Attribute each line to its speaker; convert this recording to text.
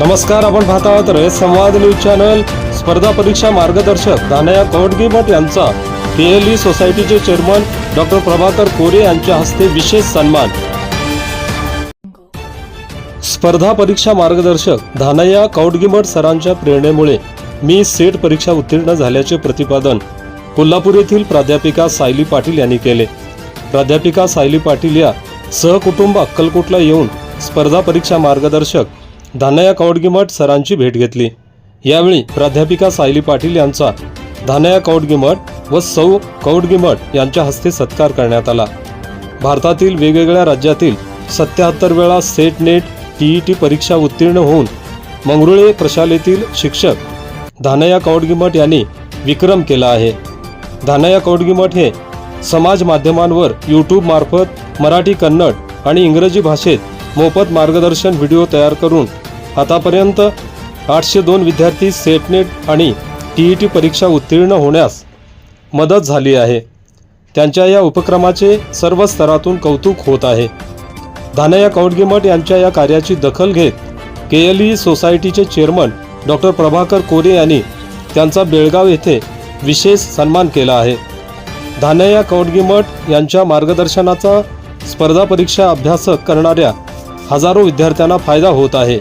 Speaker 1: नमस्कार, आपण पाहत आहात रयत संवाद न्यूज चॅनल। स्पर्धा परीक्षा मार्गदर्शक धानया कवडगी यांचा केएलई सोसायटीचे चेअरमन डॉक्टर प्रभाकर कोरे यांच्या हस्ते विशेष सन्मान। स्पर्धा परीक्षा मार्गदर्शक धानया कवडगी सरांच्या प्रेरणेमुळे मी सेट परीक्षा उत्तीर्ण झाल्याचे प्रतिपादन कोल्हापूर येथील प्राध्यापिका सायली पाटील यांनी केले। प्राध्यापिका सायली पाटील या सहकुटुंब अक्कलकोटला येऊन स्पर्धा परीक्षा मार्गदर्शक धानया कवडगी सरांची भेट घेतली। यावेळी प्राध्यापिका सायली पाटील यांचा धानया कवडगी व सौ कवडगी यांच्या हस्ते सत्कार करण्यात आला। भारतातील वेगवेगळ्या राज्यातील 77 वेळा सेट नेट टीईटी परीक्षा उत्तीर्ण होऊन मंगरुळे प्रशालेतील शिक्षक धानया कवडगी यांनी विक्रम केला आहे। धानया कवडगी हे समाज माध्यमांवर यूट्यूब मार्फत मराठी, कन्नड आणि इंग्रजी भाषेत मोफत मार्गदर्शन व्हिडिओ तयार करून आतापर्यंत 802 विद्यार्थी सेट नेट आणि टीईटी परीक्षा उत्तीर्ण होण्यास मदत झाली आहे। त्यांच्या या उपक्रमाचे सर्व स्तरातून कौतुक होत आहे। धानया कवडगी यांच्या या कार्याची दखल घेत केएलई सोसायटीचे चेअरमन डॉक्टर प्रभाकर कोरे यांनी त्यांचा बेळगाव येथे विशेष सन्मान केला आहे। धानया कवडगी यांच्या मार्गदर्शनाचा स्पर्धा परीक्षा अभ्यास करणाऱ्या हजारो विद्यार्थ्यांना फायदा होत आहे।